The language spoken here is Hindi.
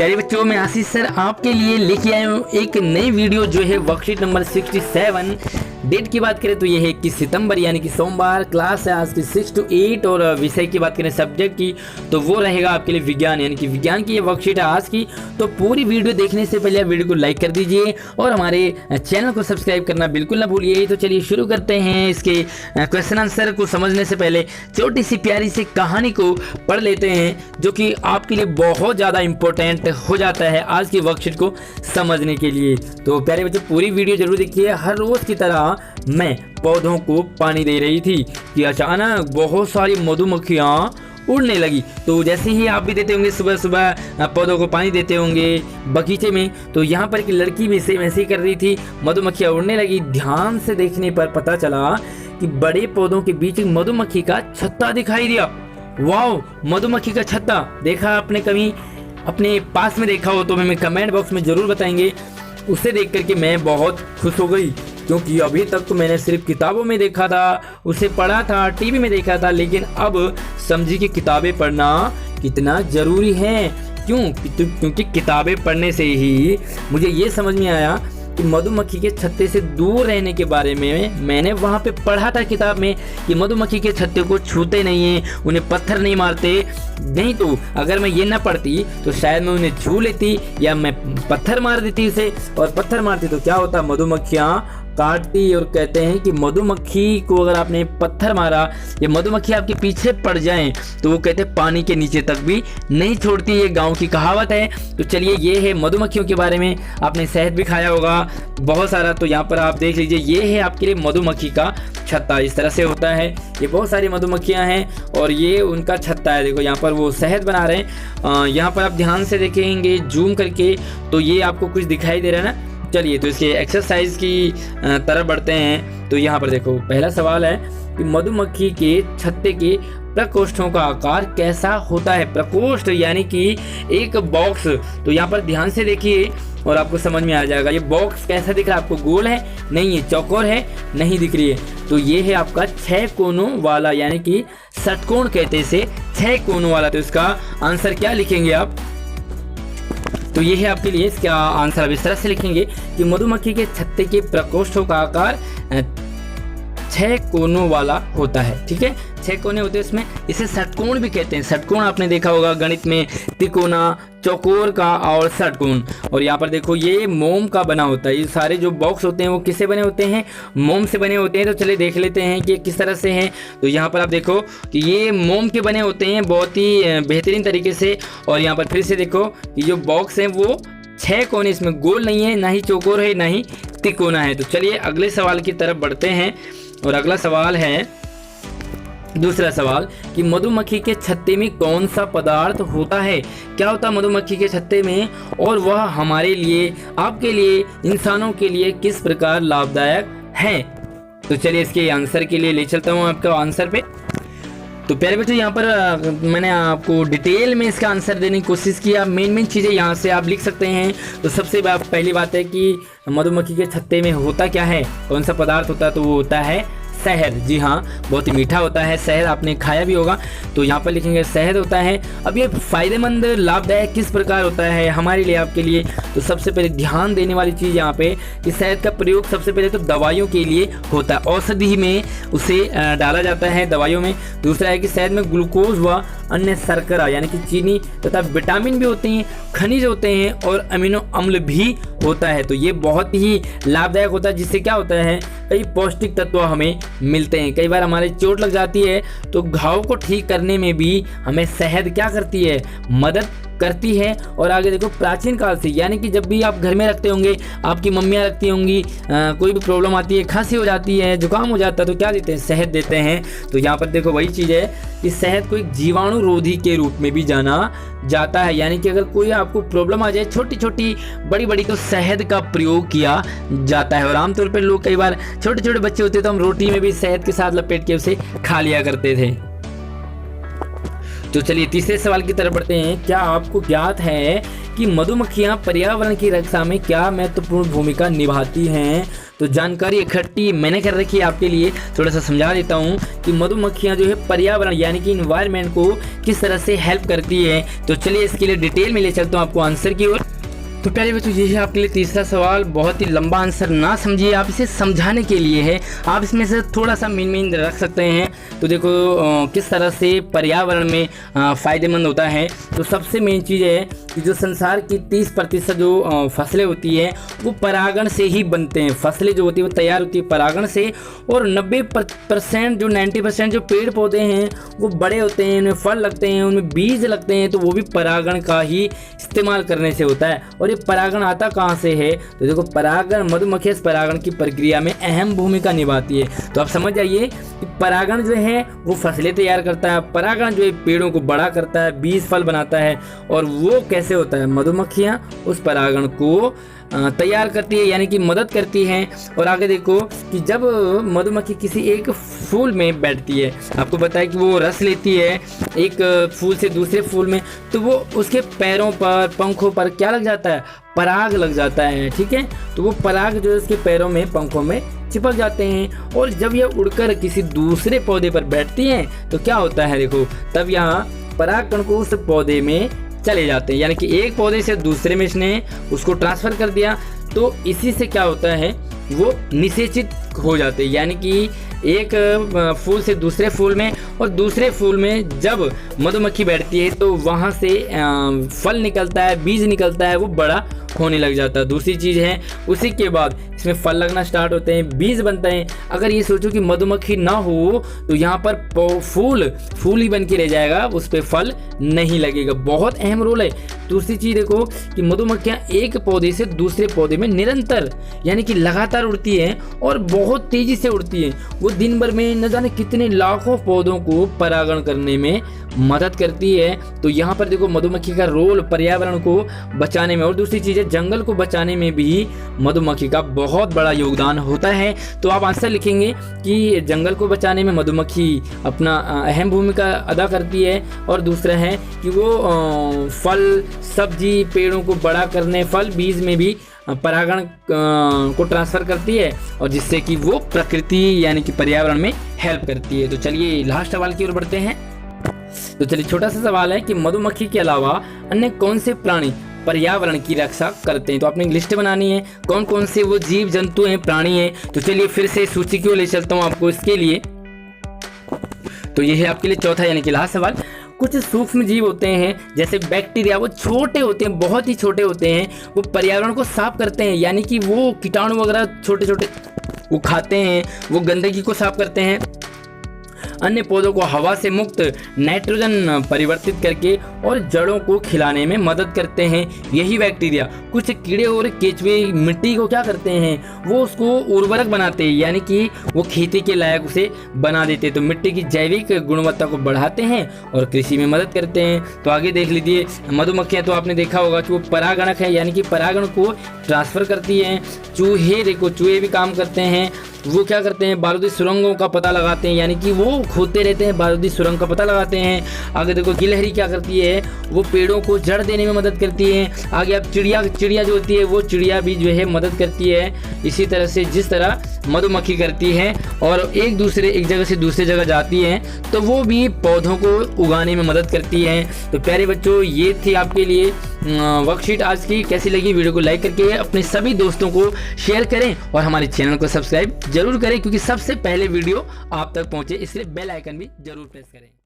प्यारे बच्चों, मैं आशीष सर आपके लिए लेके आया हूँ एक नई वीडियो जो है वर्कशीट नंबर 67। डेट की बात करें तो ये है 21 सितंबर यानी कि सोमवार। क्लास है आज की 6 to 8 और विषय की बात करें सब्जेक्ट की तो वो रहेगा आपके लिए विज्ञान, यानी कि विज्ञान की ये वर्कशीट है आज की। तो पूरी वीडियो देखने से पहले आप वीडियो को लाइक कर दीजिए और हमारे चैनल को सब्सक्राइब करना बिल्कुल ना भूलिए। तो चलिए शुरू करते हैं। इसके क्वेश्चन आंसर को समझने से पहले छोटी सी प्यारी सी कहानी को पढ़ लेते हैं जो कि आपके लिए बहुत ज़्यादा इम्पोर्टेंट हो जाता है आज की वर्कशीट को समझने के लिए। तो प्यारे बच्चों पूरी वीडियो जरूर देखिए। हर रोज़ की तरह मैं पौधों को पानी दे रही थी कि अचानक बहुत सारी मधुमक्खियाँ उड़ने लगी। तो जैसे ही आप भी देते होंगे सुबह सुबह पौधों को पानी देते होंगे बगीचे में, तो यहाँ पर एक लड़की भी सेम ऐसे ही कर रही थी। मधुमक्खियाँ उड़ने लगी। ध्यान से देखने पर पता चला कि बड़े पौधों के बीच एक मधुमक्खी का छत्ता दिखाई दिया। वाओ, मधुमक्खी का छत्ता देखा आपने कभी अपने पास में देखा हो तो हमें कमेंट बॉक्स में ज़रूर बताएंगे। उसे देख करके मैं बहुत खुश हो गई क्योंकि अभी तक तो मैंने सिर्फ किताबों में देखा था, उसे पढ़ा था, टीवी में देखा था, लेकिन अब समझी कि किताबें पढ़ना कितना ज़रूरी है। क्योंकि किताबें पढ़ने से ही मुझे ये समझ में आया कि मधुमक्खी के छत्ते से दूर रहने के बारे में मैंने वहाँ पे पढ़ा था किताब में कि मधुमक्खी के छत्ते को छूते नहीं हैं, उन्हें पत्थर नहीं मारते। नहीं तो अगर मैं ये ना पढ़ती तो शायद मैं उन्हें छू लेती या मैं पत्थर मार देती उसे, और पत्थर मारती तो क्या होता, मधुमक्खियाँ काटती। और कहते हैं कि मधुमक्खी को अगर आपने पत्थर मारा या मधुमक्खी आपके पीछे पड़ जाएं तो वो कहते हैं पानी के नीचे तक भी नहीं छोड़ती। ये गांव की कहावत है। तो चलिए ये है मधुमक्खियों के बारे में। आपने शहद भी खाया होगा बहुत सारा, तो यहाँ पर आप देख लीजिए ये है आपके लिए मधुमक्खी का छत्ता। इस तरह से होता है। ये बहुत सारी मधुमक्खियाँ हैं और ये उनका छत्ता है। देखो यहाँ पर वो शहद बना रहे हैं। यहाँ पर आप ध्यान से देखेंगे जूम करके तो ये आपको कुछ दिखाई दे रहा है ना। चलिए तो इसके एक्सरसाइज की तरफ बढ़ते हैं। तो यहाँ पर देखो पहला सवाल है कि मधुमक्खी के छत्ते के प्रकोष्ठों का आकार कैसा होता है। प्रकोष्ठ यानी कि एक बॉक्स। तो यहाँ पर ध्यान से देखिए और आपको समझ में आ जाएगा। ये बॉक्स कैसा दिख रहा है आपको, गोल है नहीं है, चौकोर है नहीं दिख रही है। तो ये है आपका 6 कोनों वाला, यानी कि षटकोण कहते हैं इसे, 6 कोनों वाला। तो इसका आंसर क्या लिखेंगे आप, तो ये है आपके लिए इसका आंसर। अब इस तरह से लिखेंगे कि मधुमक्खी के छत्ते के प्रकोष्ठों का आकार 6 कोनों वाला होता है। ठीक है, 6 कोने होते हैं इसमें। इसे षटकोण भी कहते हैं। षटकोण आपने देखा होगा गणित में, तिकोना, चौकोर का और षटकोण। और यहाँ पर देखो ये मोम का बना होता है। ये सारे जो बॉक्स होते हैं वो किससे बने होते हैं, मोम से बने होते हैं। तो चलिए देख लेते हैं कि किस तरह से हैं। तो यहाँ पर आप देखो कि ये मोम के बने होते हैं बहुत ही बेहतरीन तरीके से। और यहाँ पर फिर से देखो कि जो बॉक्स हैं वो 6 कोने, इसमें गोल नहीं है, ना ही चौकोर है, ना ही तिकोना है। तो चलिए अगले सवाल की तरफ बढ़ते हैं। और अगला सवाल है, दूसरा सवाल कि मधुमक्खी के छत्ते में कौन सा पदार्थ होता है। क्या होता है मधुमक्खी के छत्ते में और वह हमारे लिए, आपके लिए, इंसानों के लिए किस प्रकार लाभदायक है। तो चलिए इसके आंसर के लिए ले चलता हूँ आपका आंसर पे। तो प्यारे बच्चों यहाँ पर मैंने आपको डिटेल में इसका आंसर देने की कोशिश की। आप मेन चीज़ें यहाँ से आप लिख सकते हैं। तो सबसे पहली बात है कि मधुमक्खी के छत्ते में होता क्या है, कौन सा पदार्थ होता है, तो वो होता है शहद। जी हाँ, बहुत ही मीठा होता है शहद, आपने खाया भी होगा। तो यहाँ पर लिखेंगे शहद होता है। अब ये फायदेमंद लाभदायक किस प्रकार होता है हमारे लिए, आपके लिए। तो सबसे पहले ध्यान देने वाली चीज़ यहाँ पे कि शहद का प्रयोग सबसे पहले तो दवाइयों के लिए होता है। औषधि में उसे डाला जाता है, दवाइयों में। दूसरा है कि शहद में ग्लूकोज व अन्य शर्करा यानी कि चीनी तथा विटामिन भी होते हैं, खनिज होते हैं और अमीनो अम्ल भी होता है। तो ये बहुत ही लाभदायक होता है, जिससे क्या होता है कई पौष्टिक तत्व हमें मिलते हैं। कई बार हमारे चोट लग जाती है तो घाव को ठीक करने में भी हमें शहद क्या करती है, मदद करती है। और आगे देखो प्राचीन काल से, यानी कि जब भी आप घर में रखते होंगे, आपकी मम्मियाँ रखती होंगी, कोई भी प्रॉब्लम आती है, खांसी हो जाती है, जुकाम हो जाता है, तो क्या देते हैं, शहद देते हैं। तो यहाँ पर देखो वही चीज़ है कि शहद को एक जीवाणु रोधी के रूप में भी जाना जाता है। यानी कि अगर कोई आपको प्रॉब्लम आ जाए छोटी छोटी बड़ी बड़ी, तो शहद का प्रयोग किया जाता है। और आमतौर पर लोग, कई बार छोटे छोटे बच्चे होते तो हम रोटी में भी शहद के साथ लपेट के उसे खा लिया करते थे। तो चलिए तीसरे सवाल की तरफ बढ़ते हैं। क्या आपको ज्ञात है कि मधुमक्खियां पर्यावरण की रक्षा में क्या महत्वपूर्ण भूमिका निभाती हैं। तो जानकारी इकट्ठी मैंने कर रखी है आपके लिए, थोड़ा सा समझा देता हूँ कि मधुमक्खियां जो है पर्यावरण यानी कि इन्वायरमेंट को किस तरह से हेल्प करती है। तो चलिए इसके लिए डिटेल में ले चलता हूँ आपको आंसर की ओर। तो पहले बच्चों ये है आपके लिए तीसरा सवाल, बहुत ही लंबा आंसर ना समझिए, आप इसे समझाने के लिए है, आप इसमें से थोड़ा सा मेन रख सकते हैं। तो देखो किस तरह से पर्यावरण में फ़ायदेमंद होता है। तो सबसे मेन चीज़ है कि जो संसार की 30% जो फसलें होती है वो परागण से ही बनते हैं। फसलें जो होती है वो तैयार होती है परागण से, और 90% जो पेड़ पौधे हैं वो बड़े होते हैं, उनमें फल लगते हैं, उनमें बीज लगते हैं, तो वो भी परागण का ही इस्तेमाल करने से होता है। और ये परागण आता कहाँ से है? तो देखो परागण, मधुमक्खी इस परागण की प्रक्रिया में अहम भूमिका निभाती है। तो आप समझ जाइए कि परागण जो है वो फसलें तैयार करता है, परागण जो है पेड़ों को बड़ा करता है, बीज फल बनाता है, और वो कैसे होता है? मधुमक्खियाँ उस परागण को तैयार करती है यानी कि मदद करती हैं। और आगे देखो कि जब मधुमक्खी किसी एक फूल में बैठती है, आपको पता है कि वो रस लेती है एक फूल से दूसरे फूल में, तो वो उसके पैरों पर, पंखों पर क्या लग जाता है? पराग लग जाता है, ठीक है। तो वो पराग जो है उसके पैरों में, पंखों में चिपक जाते हैं, और जब यह उड़कर किसी दूसरे पौधे पर बैठती हैं तो क्या होता है? देखो तब यहाँ पराग कण को उस पौधे में चले जाते हैं, यानी कि एक पौधे से दूसरे में इसने उसको ट्रांसफ़र कर दिया। तो इसी से क्या होता है? वो निषेचित हो जाते हैं, यानी कि एक फूल से दूसरे फूल में, और दूसरे फूल में जब मधुमक्खी बैठती है तो वहाँ से फल निकलता है, बीज निकलता है, वो बड़ा होने लग जाता है। दूसरी चीज़ है उसी के बाद इसमें फल लगना स्टार्ट होते हैं, बीज बनते हैं। अगर ये सोचो कि मधुमक्खी ना हो तो यहाँ पर फूल ही बन के रह जाएगा, उस पर फल नहीं लगेगा। बहुत अहम रोल है। दूसरी चीज़ देखो कि मधुमक्खियाँ एक पौधे से दूसरे पौधे में निरंतर यानी कि लगातार उड़ती हैं, और बहुत तेज़ी से उड़ती हैं। वो दिन भर में न जाने कितने लाखों पौधों को परागण करने में मदद करती है। तो यहाँ पर देखो मधुमक्खी का रोल पर्यावरण को बचाने में, और दूसरी चीज़ है जंगल को बचाने में भी मधुमक्खी का बहुत बड़ा योगदान होता है। तो आप आंसर लिखेंगे कि जंगल को बचाने में मधुमक्खी अपना अहम भूमिका अदा करती है, और दूसरा है कि वो फल, सब्जी, पेड़ों को बड़ा करने, फल, बीज में भी परागण को ट्रांसफ़र करती है, और जिससे कि वो प्रकृति यानी कि पर्यावरण में हेल्प करती है। तो चलिए लास्ट सवाल की ओर बढ़ते हैं। तो चलिए छोटा सा सवाल है कि मधुमक्खी के अलावा अन्य कौन से प्राणी पर्यावरण की रक्षा करते हैं? तो आपने एक लिस्ट बनानी है कौन कौन से वो जीव जंतु हैं, प्राणी हैं। तो चलिए फिर से सूची की ओर ले चलता हूँ आपको इसके लिए। तो ये है आपके लिए चौथा यानी कि लास्ट सवाल। कुछ सूक्ष्म जीव होते हैं जैसे बैक्टीरिया, वो छोटे होते हैं, बहुत ही छोटे होते हैं, वो पर्यावरण को साफ करते हैं, यानी कि वो कीटाणु वगैरह छोटे छोटे वो खाते हैं, वो गंदगी को साफ करते हैं। अन्य पौधों को हवा से मुक्त नाइट्रोजन परिवर्तित करके और जड़ों को खिलाने में मदद करते हैं यही बैक्टीरिया। कुछ कीड़े और केंचुए मिट्टी को क्या करते हैं? वो उसको उर्वरक बनाते हैं, यानी कि वो खेती के लायक उसे बना देते हैं। तो मिट्टी की जैविक गुणवत्ता को बढ़ाते हैं और कृषि में मदद करते हैं। तो आगे देख लीजिए मधुमक्खियाँ, तो आपने देखा होगा कि वो परागणक है, यानी कि परागण को ट्रांसफ़र करती हैं। चूहे, देखो चूहे भी काम करते हैं, वो क्या करते हैं? बारूदी सुरंगों का पता लगाते हैं, यानी कि वो खोदते रहते हैं, बारूदी सुरंग का पता लगाते हैं। आगे देखो गिलहरी क्या करती है? वो पेड़ों को जड़ देने में मदद करती है। आगे अब चिड़िया जो होती है वो चिड़िया भी जो है मदद करती है। इसी तरह से जिस तरह मधुमक्खी करती है और एक जगह से दूसरी जगह जाती है, तो वो भी पौधों को उगाने में मदद करती है। तो प्यारे बच्चों, ये थी आपके लिए वर्कशीट आज की। कैसी लगी? वीडियो को लाइक करके अपने सभी दोस्तों को शेयर करें और हमारे चैनल को सब्सक्राइब जरूर करें, क्योंकि सबसे पहले वीडियो आप तक पहुंचे, इसलिए बेल आइकन भी जरूर प्रेस करें।